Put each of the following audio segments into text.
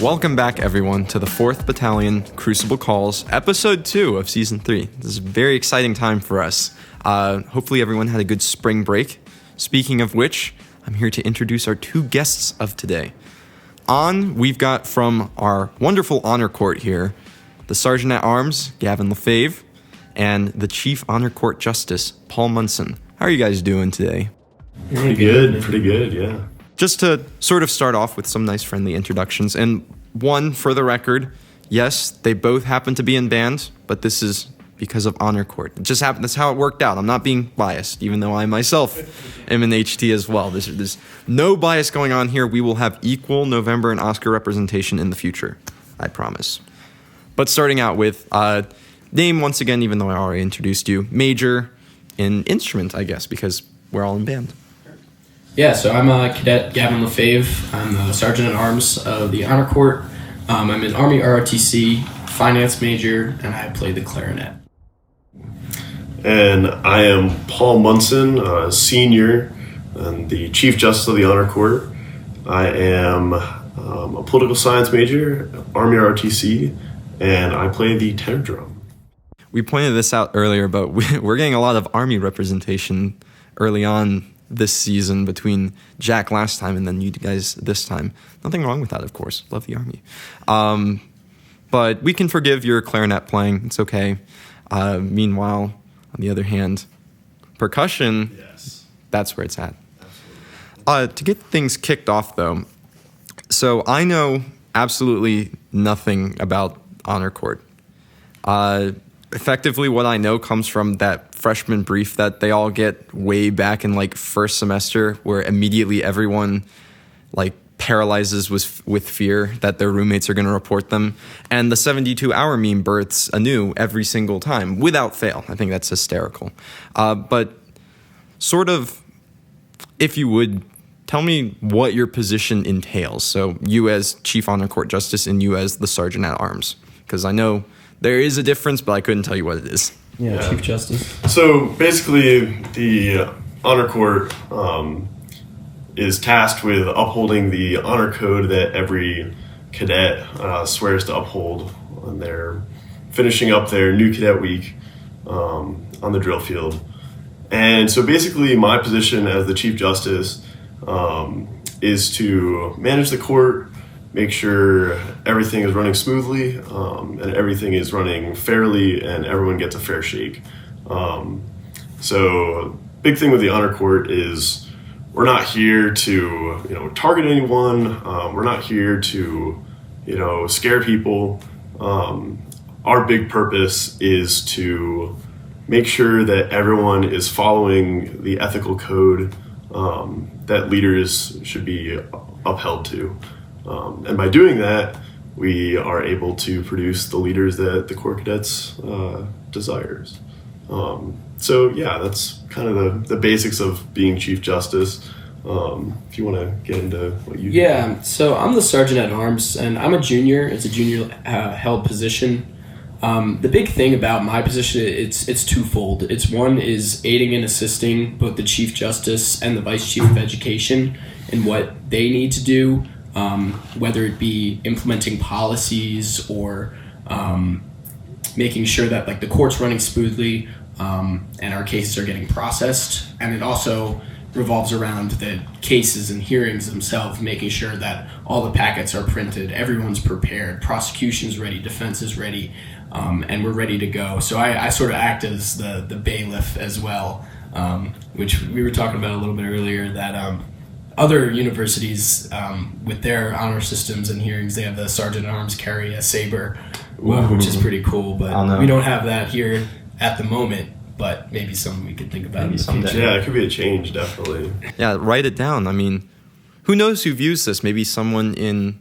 Welcome back, everyone, to the 4th Battalion Crucible Calls, Episode 2 of Season 3. This is a very exciting time for us. Hopefully everyone had a good spring break. Speaking of which, I'm here to introduce our two guests of today. We've got from our wonderful honor court here, the Sergeant at Arms, Gavin Lefebvre, and the Chief Honor Court Justice, Paul Munson. How are you guys doing today? Pretty good, yeah. Just to sort of start off with some nice friendly introductions, and one for the record, yes, they both happen to be in band, but this is because of honor court. It just happened. That's how it worked out. I'm not being biased, even though I myself am in HT as well. There's no bias going on here. We will have equal November and Oscar representation in the future, I promise. But starting out with name once again, even though I already introduced you, major in instrument, I guess, because we're all in band. Yeah, so I'm Cadet Gavin Lefebvre. I'm the Sergeant at Arms of the Honor Court. I'm an Army ROTC finance major, and I play the clarinet. And I am Paul Munson, senior and the Chief Justice of the Honor Court. I am a political science major, Army ROTC, and I play the tenor drum. We pointed this out earlier, but we're getting a lot of Army representation early on this season between Jack last time and then you guys this time. Nothing wrong with that, of course. Love the Army. But we can forgive your clarinet playing. It's okay. Meanwhile, on the other hand, percussion, yes, that's where it's at. To get things kicked off, though, so I know absolutely nothing about Honor Court. Effectively, what I know comes from that freshman brief that they all get way back in first semester, where immediately everyone paralyzes with fear that their roommates are going to report them, and the 72-hour meme births anew every single time without fail. I think that's hysterical. But sort of, if you would, tell me what your position entails. So you as Chief Honor Court Justice and you as the Sergeant at Arms, because I know there is a difference, but I couldn't tell you what it is. Yeah, Chief Justice. So basically, the Honor Court is tasked with upholding the honor code that every cadet swears to uphold when they're finishing up their new cadet week on the drill field. And so basically, my position as the Chief Justice is to manage the court, make sure everything is running smoothly and everything is running fairly and everyone gets a fair shake. So big thing with the honor court is we're not here to target anyone. We're not here to scare people. Our big purpose is to make sure that everyone is following the ethical code that leaders should be upheld to. And by doing that, we are able to produce the leaders that the Corps Cadets desires. So yeah, that's kind of the basics of being Chief Justice. If you want to get into what you do. Yeah, so I'm the Sergeant at Arms, and I'm a junior. It's a junior held position. The big thing about my position, it's twofold. It's one is aiding and assisting both the Chief Justice and the Vice Chief of Education in what they need to do. Whether it be implementing policies or making sure that the court's running smoothly and our cases are getting processed. And it also revolves around the cases and hearings themselves, making sure that all the packets are printed, everyone's prepared, prosecution's ready, defense is ready, and we're ready to go. So I sort of act as the bailiff as well, which we were talking about a little bit earlier, that other universities, with their honor systems and hearings, they have the Sergeant at Arms carry a saber, which is pretty cool, but we don't have that here at the moment, but maybe something we could think about in the future. Yeah, it could be a change, definitely. Yeah, write it down. I mean, who knows who views this? Maybe someone in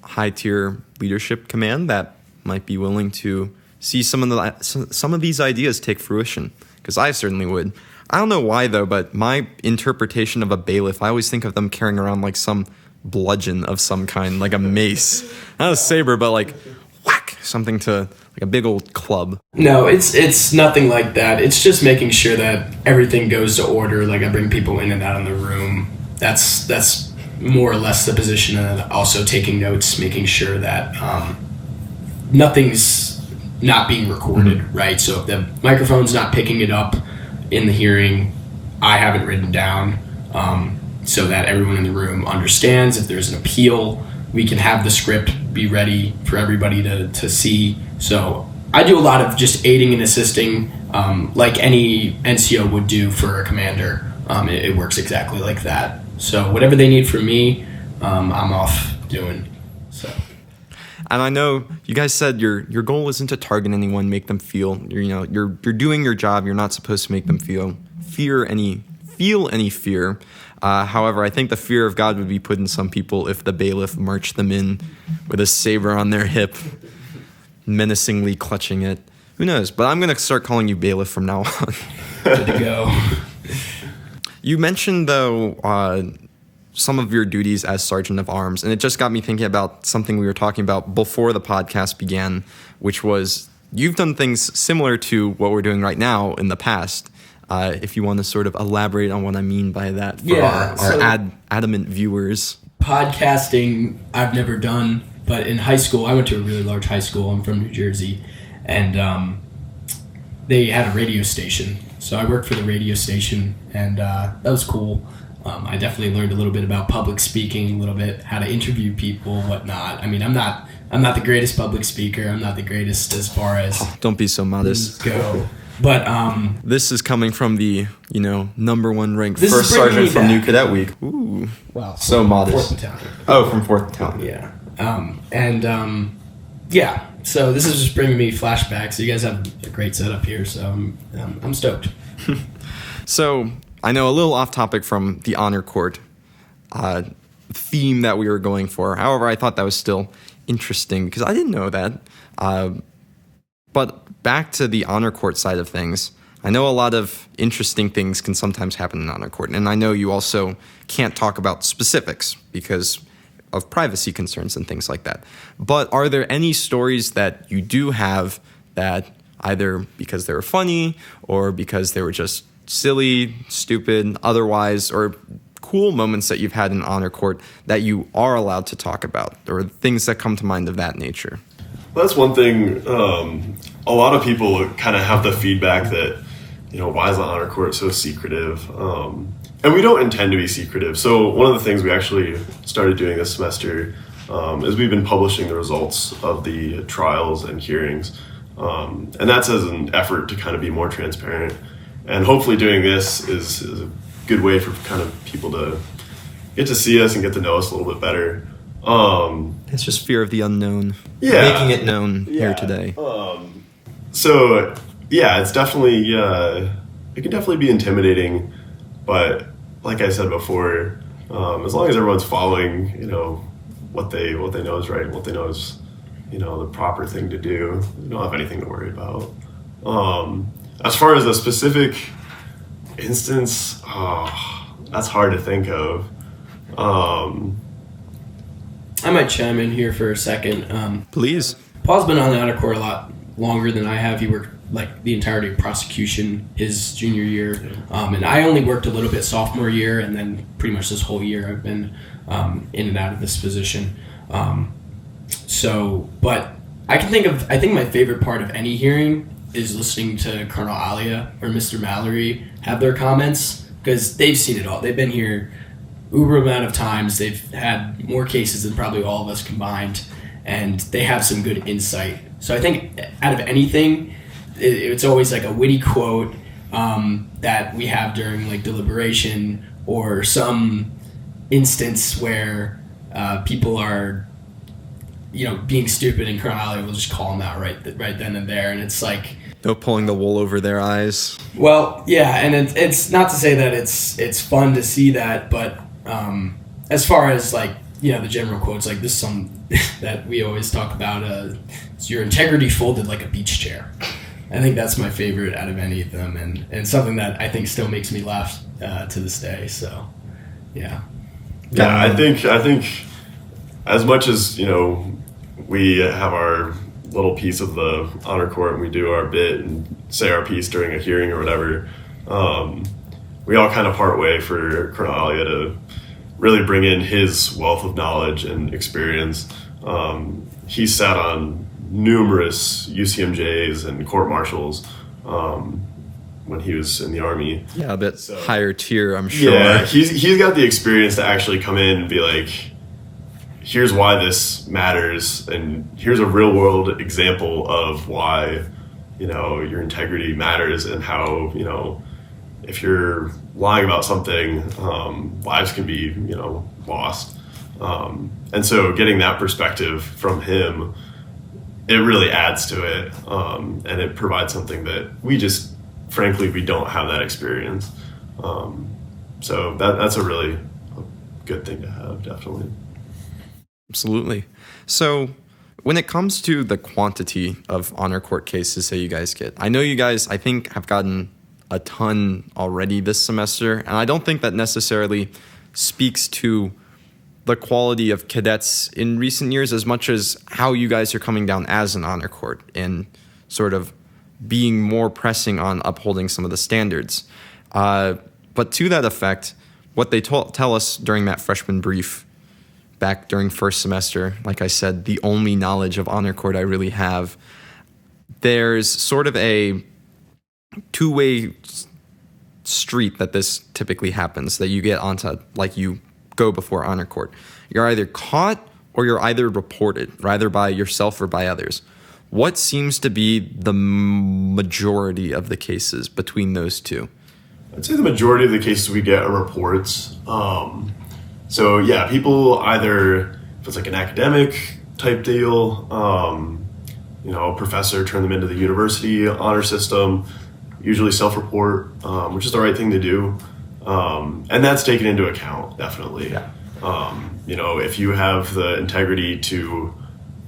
high-tier leadership command that might be willing to see some of these ideas take fruition, because I certainly would. I don't know why, though, but my interpretation of a bailiff, I always think of them carrying around some bludgeon of some kind, like a mace. Not a saber, but whack, something to a big old club. No, it's nothing like that. It's just making sure that everything goes to order. I bring people in and out of the room. That's more or less the position, and also taking notes, making sure that nothing's not being recorded, right? So if the microphone's not picking it up in the hearing, I have it written down so that everyone in the room understands. If there's an appeal, we can have the script be ready for everybody to see. So I do a lot of just aiding and assisting, like any NCO would do for a commander. It works exactly like that. So whatever they need from me, I'm off doing. So. And I know you guys said your goal isn't to target anyone, make them feel you're doing your job. You're not supposed to make them feel any fear. However, I think the fear of God would be put in some people if the bailiff marched them in with a saber on their hip, menacingly clutching it. Who knows? But I'm going to start calling you bailiff from now on. Good to go. You mentioned, though, some of your duties as Sergeant of Arms, and it just got me thinking about something we were talking about before the podcast began, which was you've done things similar to what we're doing right now in the past. If you want to sort of elaborate on what I mean by that for our adamant viewers. Podcasting, I've never done, but in high school, I went to a really large high school. I'm from New Jersey, and they had a radio station. So I worked for the radio station, and that was cool. I definitely learned a little bit about public speaking, a little bit how to interview people, whatnot. I mean, I'm not the greatest public speaker. I'm not the greatest as far as don't be so modest. Go. But this is coming from the number one ranked first sergeant from New Cadet Week. Ooh, wow, so modest. 4th Battalion. Oh, from 4th Battalion. Yeah, yeah. So this is just bringing me flashbacks. So you guys have a great setup here, so I'm stoked. So I know a little off topic from the honor court theme that we were going for. However, I thought that was still interesting because I didn't know that. But back to the honor court side of things, I know a lot of interesting things can sometimes happen in honor court, and I know you also can't talk about specifics because of privacy concerns and things like that. But are there any stories that you do have that either because they were funny or because they were just silly, stupid, otherwise, or cool moments that you've had in honor court that you are allowed to talk about, or things that come to mind of that nature? Well, that's one thing. A lot of people kind of have the feedback that, why is the honor court so secretive? And we don't intend to be secretive. So one of the things we actually started doing this semester is we've been publishing the results of the trials and hearings. And that's as an effort to kind of be more transparent. And hopefully doing this is a good way for kind of people to get to see us and get to know us a little bit better. It's just fear of the unknown. Yeah. Making it known here today. So, yeah, it's definitely, it can definitely be intimidating. But like I said before, as long as everyone's following, what they know is right, what they know is, the proper thing to do, you don't have anything to worry about. As far as a specific instance, that's hard to think of. I might chime in here for a second. Please. Paul's been on the honor court a lot longer than I have. He worked like the entirety of prosecution his junior year, and I only worked a little bit sophomore year, and then pretty much this whole year I've been in and out of this position. But I think my favorite part of any hearing is listening to Colonel Alia or Mr. Mallory have their comments, because they've seen it all. They've been here uber amount of times. They've had more cases than probably all of us combined, and they have some good insight. So I think out of anything, it's always like a witty quote that we have during like deliberation, or some instance where people are being stupid, and Colonel Alia will just call them out right then and there, and it's like no pulling the wool over their eyes. Well, yeah, and it's not to say that it's fun to see that, but as far as like the general quotes, like this is some that we always talk about, it's your integrity folded like a beach chair. I think that's my favorite out of any of them, and something that I think still makes me laugh to this day. So, yeah. Yeah, I think as much as we have our little piece of the honor court and we do our bit and say our piece during a hearing or whatever, we all kind of part way for Colonel Alia to really bring in his wealth of knowledge and experience. He sat on numerous UCMJs and court-martials when he was in the Army. Yeah, a bit higher tier, I'm sure. Yeah, he's got the experience to actually come in and be like, here's why this matters, and here's a real-world example of why, your integrity matters, and how, if you're lying about something, lives can be, lost. And so getting that perspective from him, it really adds to it, and it provides something that frankly, we don't have that experience. So that's a really good thing to have, definitely. Absolutely. So when it comes to the quantity of honor court cases that you guys get, I know you guys, I think, have gotten a ton already this semester, and I don't think that necessarily speaks to the quality of cadets in recent years as much as how you guys are coming down as an honor court and sort of being more pressing on upholding some of the standards. But to that effect, what they tell us during that freshman brief back during first semester, like I said, the only knowledge of honor court I really have, there's sort of a two-way street that this typically happens, that you get onto, like you go before honor court. You're either caught or you're either reported, either by yourself or by others. What seems to be the majority of the cases between those two? I'd say the majority of the cases we get are reports. So yeah, people either, if it's like an academic type deal, a professor turned them into the university honor system, usually self-report, which is the right thing to do. And that's taken into account, definitely. Yeah. If you have the integrity to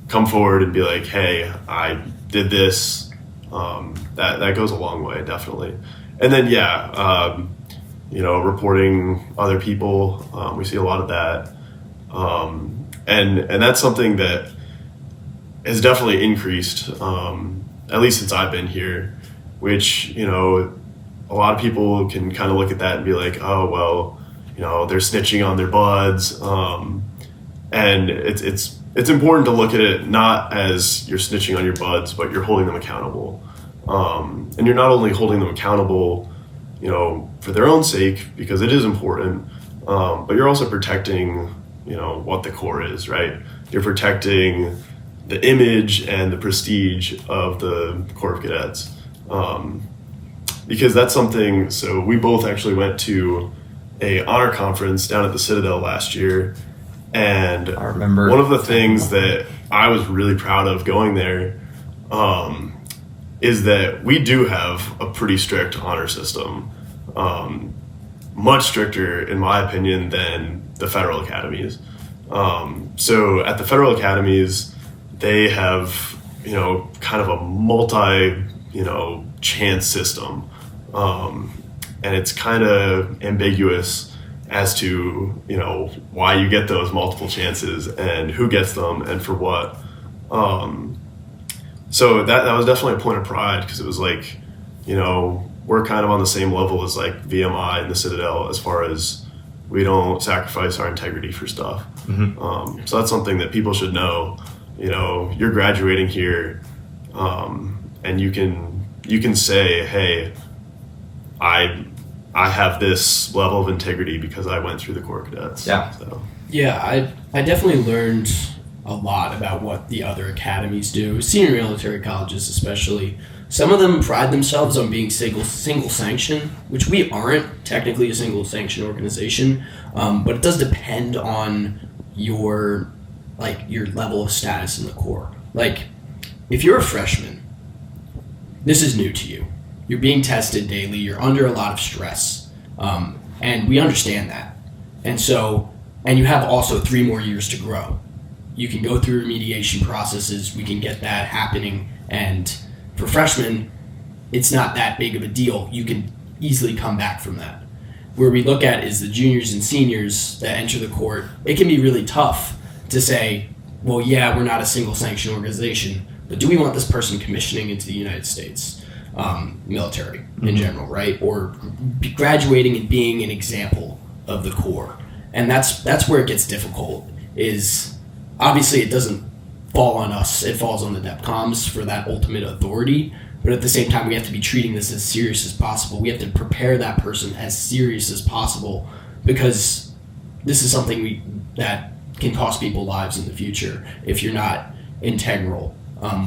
come forward and be like, hey, I did this, that goes a long way, definitely. And then, reporting other people, we see a lot of that. And that's something that has definitely increased, at least since I've been here, which, a lot of people can kind of look at that and be like, oh, well, they're snitching on their buds. And it's important to look at it not as you're snitching on your buds, but you're holding them accountable. And you're not only holding them accountable, for their own sake, because it is important, but you're also protecting, what the Corps is, right? You're protecting the image and the prestige of the Corps of Cadets. Because that's something, so we both actually went to a honor conference down at the Citadel last year. And I remember one of the things that I was really proud of going there is that we do have a pretty strict honor system, much stricter, in my opinion, than the federal academies. So at the federal academies, they have, kind of a multi, chance system. And it's kind of ambiguous as to, why you get those multiple chances and who gets them and for what. So that was definitely a point of pride, because it was like, we're kind of on the same level as like VMI and the Citadel as far as we don't sacrifice our integrity for stuff. Mm-hmm. So that's something that people should know. You're graduating here, and you can say, hey, I have this level of integrity because I went through the Corps of Cadets. Yeah. So. Yeah, I definitely learned a lot about what the other academies do, senior military colleges especially. Some of them pride themselves on being single sanction, which we aren't technically a single sanction organization, but it does depend on your level of status in the Corps. Like, if you're a freshman, this is new to you. You're being tested daily. You're under a lot of stress, and we understand that. And you have also 3 more years to grow. You can go through remediation processes. We can get that happening. And for freshmen, it's not that big of a deal. You can easily come back from that. Where we look at is the juniors and seniors that enter the court. It can be really tough to say, well, yeah, we're not a single sanction organization, but do we want this person commissioning into the United States military in general, right? Or graduating and being an example of the Corps. And that's where it gets difficult, is obviously it doesn't fall on us. It falls on the DEPCOMs for that ultimate authority. But at the same time, we have to be treating this as serious as possible. We have to prepare that person as serious as possible, because this is something that can cost people lives in the future if you're not integral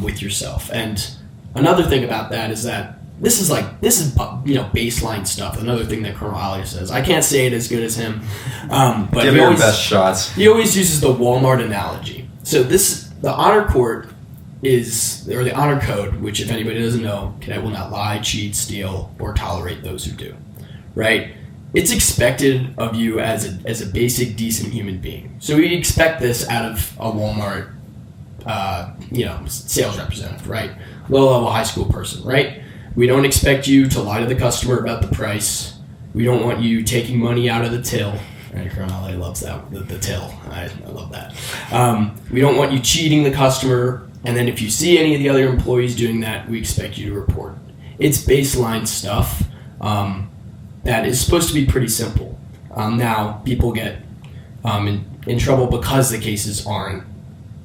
with yourself. And another thing about that is that this is baseline stuff. Another thing that Colonel Ali says. I can't say it as good as him, but give it your best shots. He always uses the Walmart analogy. So the honor court or the honor code, which if anybody doesn't know, cadet will not lie, cheat, steal, or tolerate those who do. Right? It's expected of you as a basic, decent human being. So we expect this out of a Walmart, sales representative, right? Low-level high school person, right? We don't expect you to lie to the customer about the price. We don't want you taking money out of the till. Right, Colonel Ali loves that, the till. I love that. We don't want you cheating the customer. And then if you see any of the other employees doing that, we expect you to report. It's baseline stuff that is supposed to be pretty simple. Now, people get in trouble because the cases aren't,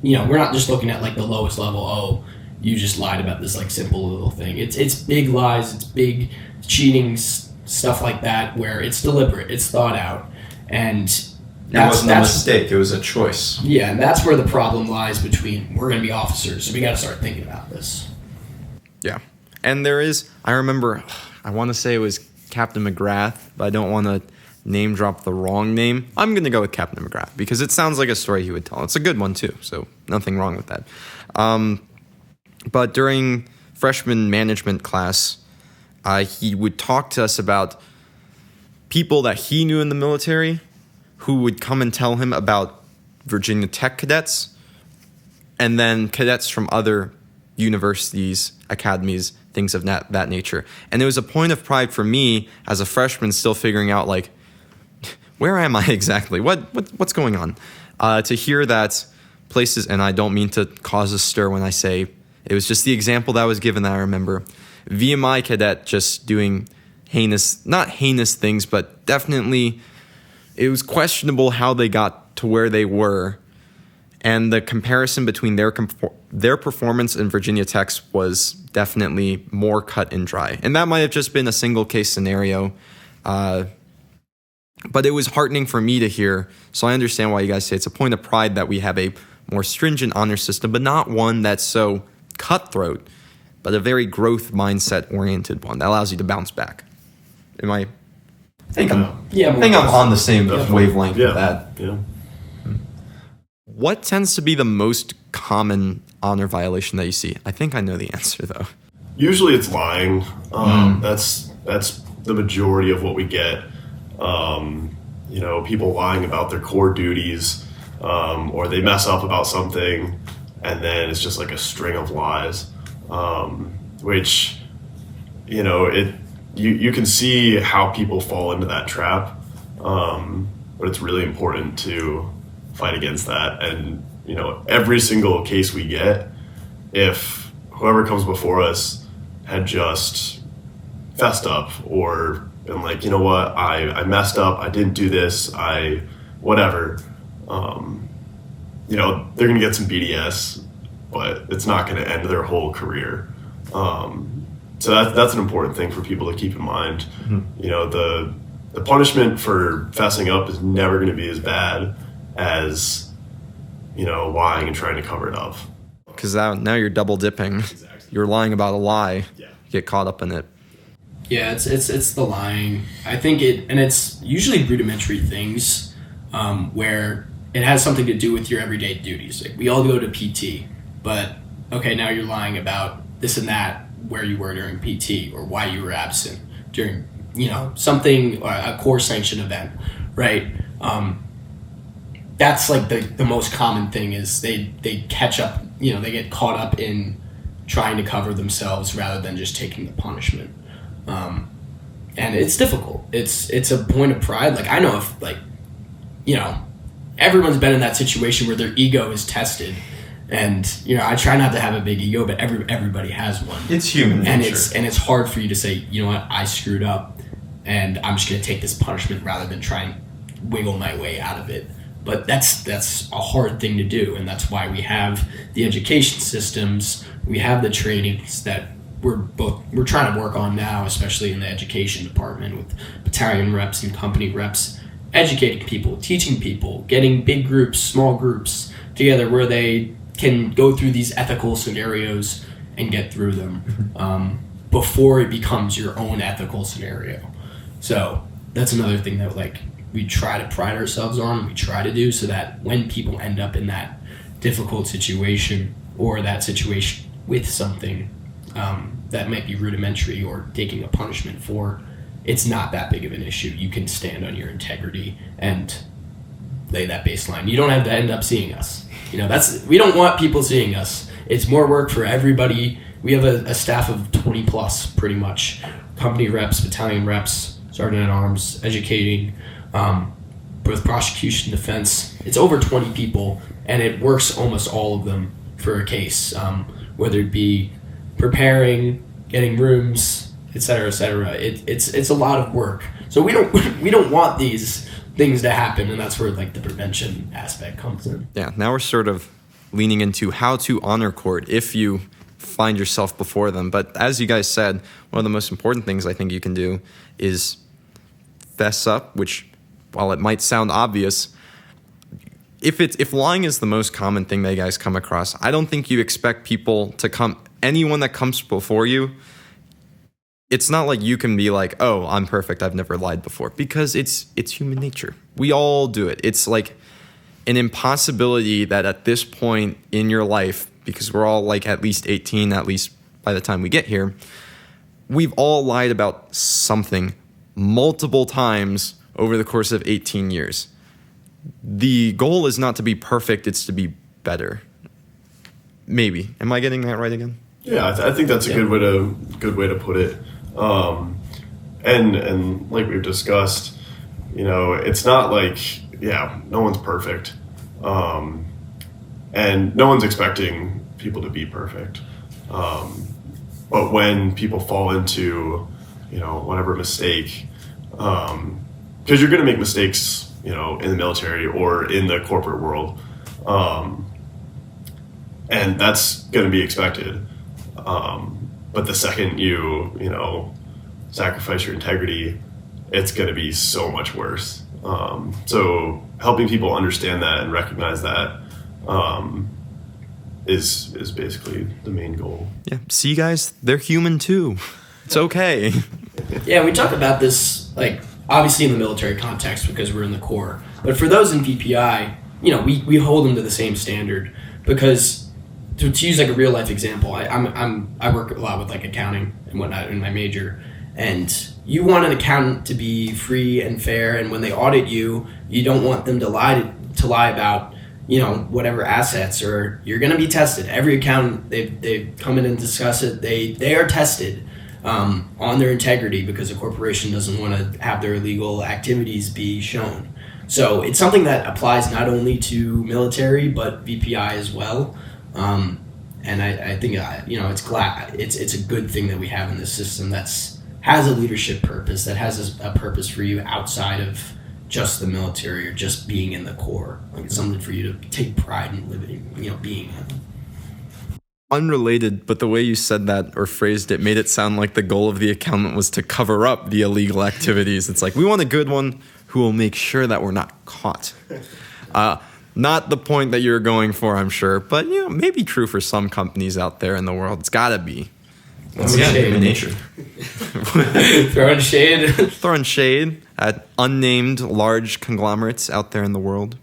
we're not just looking at like the lowest level, oh, you just lied about this like simple little thing. It's big lies, it's big cheating, stuff like that, where it's deliberate, it's thought out. And it wasn't a mistake, it was a choice. Yeah, and that's where the problem lies between, we're going to be officers, so we got to start thinking about this. Yeah. And I remember, I want to say it was Captain McGrath, but I don't want to name drop the wrong name. I'm going to go with Captain McGrath because it sounds like a story he would tell. It's a good one too, so nothing wrong with that. But during freshman management class, he would talk to us about people that he knew in the military who would come and tell him about Virginia Tech cadets, and then cadets from other universities, academies, things of that nature. And it was a point of pride for me as a freshman still figuring out, like, where am I exactly? What's going on? To hear that places, and I don't mean to cause a stir when I say, it was just the example that was given that I remember. VMI cadet just doing not heinous things, but definitely it was questionable how they got to where they were. And the comparison between their performance and Virginia Tech's was definitely more cut and dry. And that might have just been a single case scenario. But it was heartening for me to hear. So I understand why you guys say it's a point of pride that we have a more stringent honor system, but not one that's so cutthroat, but a very growth mindset oriented one that allows you to bounce back. I think I'm on the same wavelength with that. Yeah. What tends to be the most common honor violation that you see? I think I know the answer though. Usually it's lying. That's the majority of what we get. People lying about their core duties, or they mess up about something, and then it's just like a string of lies, which, you can see how people fall into that trap, but it's really important to fight against that. And, every single case we get, if whoever comes before us had just fessed up or been like, you know what, I messed up, I didn't do this, whatever, they're going to get some BDS, but it's not going to end their whole career. So that's an important thing for people to keep in mind. Mm-hmm. The punishment for fessing up is never going to be as bad as, lying and trying to cover it up. Because now you're double dipping. Exactly. You're lying about a lie. Yeah. You get caught up in it. Yeah, it's the lying. I think it's usually rudimentary things, where it has something to do with your everyday duties. Like, we all go to PT, but okay, now you're lying about this and that, where you were during PT or why you were absent during, something, a core sanction event, right? That's like the most common thing is they catch up, they get caught up in trying to cover themselves rather than just taking the punishment. And it's difficult. It's a point of pride. Like, I know if everyone's been in that situation where their ego is tested. And, I try not to have a big ego, but everybody has one. It's human nature. And it's hard for you to say, you know what, I screwed up and I'm just going to take this punishment rather than try and wiggle my way out of it. But that's a hard thing to do, and that's why we have the education systems, we have the trainings that we're trying to work on now, especially in the education department with battalion reps and company reps, educating people, teaching people, getting big groups, small groups together where they can go through these ethical scenarios and get through them before it becomes your own ethical scenario. So that's another thing that we try to pride ourselves on, we try to do, so that when people end up in that difficult situation or that situation with something that might be rudimentary or taking a punishment for, it's not that big of an issue. You can stand on your integrity and lay that baseline. You don't have to end up seeing us. We don't want people seeing us. It's more work for everybody. We have a staff of 20 plus, pretty much. Company reps, battalion reps, sergeant at arms, educating, both prosecution, defense. It's over 20 people, and it works almost all of them for a case, whether it be preparing, getting rooms, et cetera, et cetera. It's a lot of work. So we don't want these things to happen, and that's where the prevention aspect comes in. Yeah, now we're sort of leaning into how to honor court if you find yourself before them. But as you guys said, one of the most important things I think you can do is fess up, which, while it might sound obvious, if lying is the most common thing that you guys come across, I don't think you expect people to anyone that comes before you, it's not like you can be like, oh, I'm perfect, I've never lied before, because it's human nature. We all do it. It's like an impossibility that at this point in your life, because we're all at least 18, at least by the time we get here, we've all lied about something multiple times over the course of 18 years. The goal is not to be perfect, it's to be better. Maybe. Am I getting that right again? Yeah, I think that's a good way to put it. And like we've discussed, it's not no one's perfect. And no one's expecting people to be perfect. But when people fall into, whatever mistake, because you're going to make mistakes, in the military or in the corporate world. And that's going to be expected. But the second you sacrifice your integrity, it's going to be so much worse. So helping people understand that and recognize that is basically the main goal. Yeah. See, guys, they're human too. It's okay. Yeah, we talk about this, obviously in the military context because we're in the Corps. But for those in VPI, we hold them to the same standard because, to use a real life example, I work a lot with accounting and whatnot in my major, and you want an accountant to be free and fair, and when they audit you, you don't want them to lie about whatever assets, or you're going to be tested. Every accountant, they've come in and discuss it. They are tested on their integrity because a corporation doesn't want to have their illegal activities be shown. So it's something that applies not only to military but VPI as well. And I think it's a good thing that we have in this system has a leadership purpose, that has a purpose for you outside of just the military or just being in the Corps. It's something for you to take pride in living, being in. Unrelated, but the way you said that or phrased it made it sound like the goal of the accountant was to cover up the illegal activities. It's we want a good one who will make sure that we're not caught. Not the point that you're going for, I'm sure, but maybe true for some companies out there in the world. It's gotta be. Human nature. Throwing shade. Throwing shade at unnamed large conglomerates out there in the world.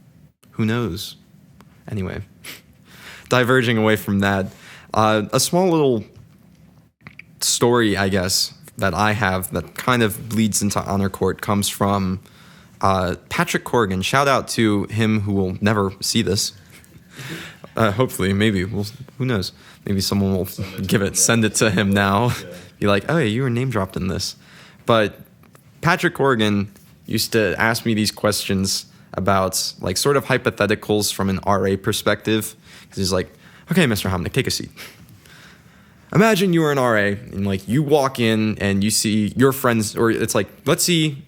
Who knows? Anyway, diverging away from that, a small little story, I guess, that I have that kind of bleeds into honor court comes from Patrick Corrigan. Shout out to him who will never see this. Hopefully, maybe. Who knows? Maybe someone will send it to him now. Be like, oh, yeah, you were name dropped in this. But Patrick Corrigan used to ask me these questions about sort of hypotheticals from an RA perspective. Because he's like, okay, Mr. Homenik, take a seat. Imagine you were an RA and you walk in and you see your friends, or it's let's see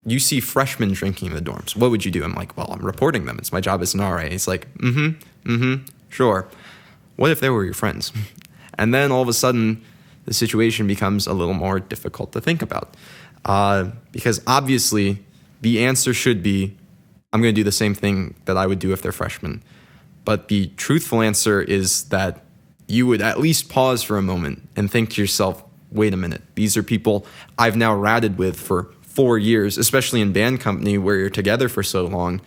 you see freshmen drinking in the dorms. What would you do? I'm like, well, I'm reporting them. It's my job as an RA. He's like, sure. What if they were your friends? And then all of a sudden, the situation becomes a little more difficult to think about. Because obviously, the answer should be, I'm going to do the same thing that I would do if they're freshmen. But the truthful answer is that you would at least pause for a moment and think to yourself, wait a minute, these are people I've now ratted with for 4 years, especially in band company where you're together for so long.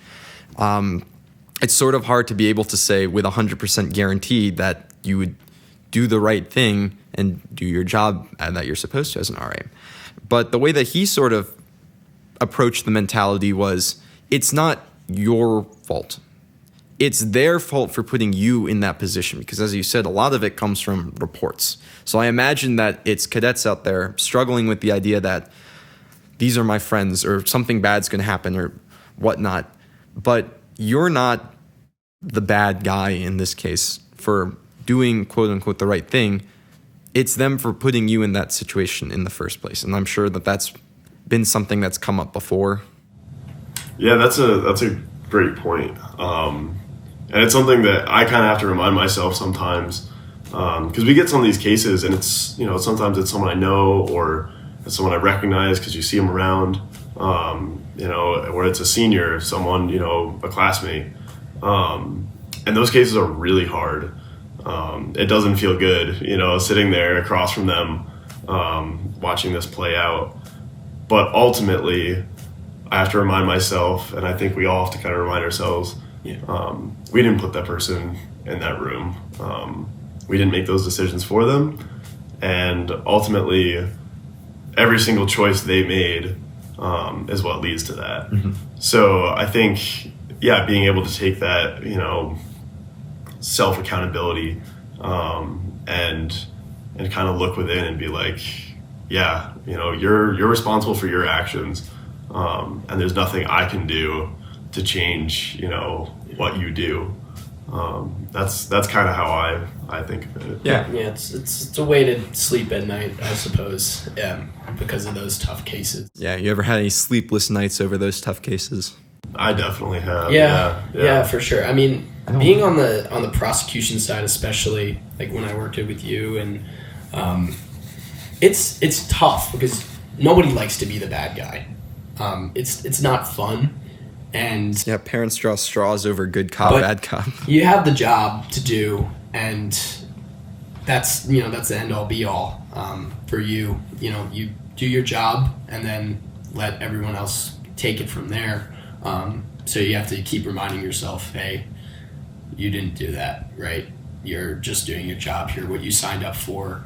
It's sort of hard to be able to say with 100% guarantee that you would do the right thing and do your job that you're supposed to as an RA. But the way that he sort of approached the mentality was, it's not your fault. It's their fault for putting you in that position because, as you said, a lot of it comes from reports. So I imagine that it's cadets out there struggling with the idea that these are my friends or something bad's going to happen or whatnot. But you're not the bad guy in this case for doing, quote unquote, the right thing. It's them for putting you in that situation in the first place. And I'm sure that that's been something that's come up before. Yeah, that's a great point. And it's something that I kind of have to remind myself sometimes, because we get some of these cases and it's, sometimes it's someone I know or it's someone I recognize because you see them around, or it's a senior, someone, a classmate. And those cases are really hard. It doesn't feel good, sitting there across from them, watching this play out. But ultimately, I have to remind myself, and I think we all have to kind of remind ourselves, we didn't put that person in that room. We didn't make those decisions for them. And ultimately, every single choice they made is what leads to that. Mm-hmm. So I think, being able to take that, self-accountability and kind of look within and be like, you're responsible for your actions. And there's nothing I can do to change, what you do. That's kind of how I think of it. Yeah, it's a way to sleep at night, I suppose, because of those tough cases. Yeah, you ever had any sleepless nights over those tough cases? I definitely have. Yeah, for sure. I mean, being on the prosecution side, especially like when I worked with you, and it's tough because nobody likes to be the bad guy. It's not fun. And parents draw straws over good cop, bad cop. You have the job to do, and that's the end all be all for you. You do your job and then let everyone else take it from there. So you have to keep reminding yourself, hey, you didn't do that, right? You're just doing your job here, what you signed up for,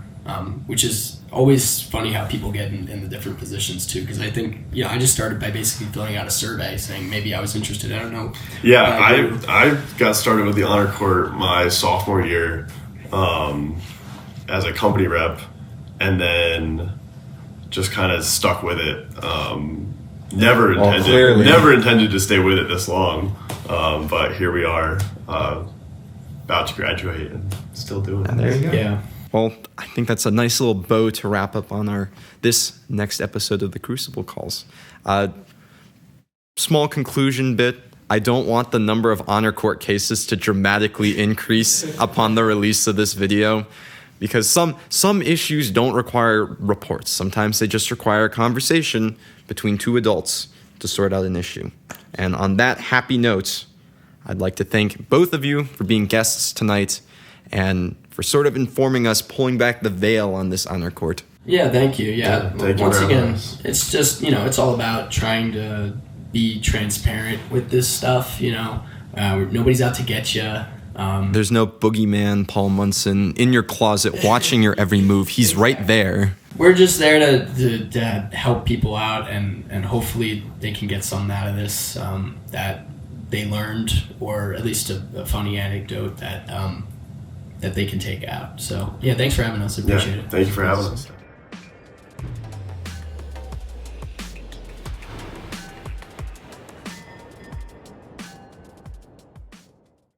which is always funny how people get in the different positions too, because I think I just started by basically filling out a survey saying maybe I was interested. I don't know. I got started with the honor court my sophomore year as a company rep, and then just kind of stuck with it. Never intended to stay with it this long, but here we are, about to graduate and still doing it. There you go. Yeah. Well, I think that's a nice little bow to wrap up on this next episode of the Crucible Calls. Small conclusion bit. I don't want the number of honor court cases to dramatically increase upon the release of this video, because some issues don't require reports. Sometimes they just require a conversation between two adults to sort out an issue. And on that happy note, I'd like to thank both of you for being guests tonight and for sort of informing us, pulling back the veil on this honor court. Yeah, thank you. Yeah, thank you. Once again, it's just, it's all about trying to be transparent with this stuff, nobody's out to get you. There's no boogeyman, Paul Munson, in your closet watching your every move. He's right there. We're just there to help people out, and hopefully they can get something out of this that they learned, or at least a funny anecdote that they can take out. So, thanks for having us. I appreciate it. Thank you for having us.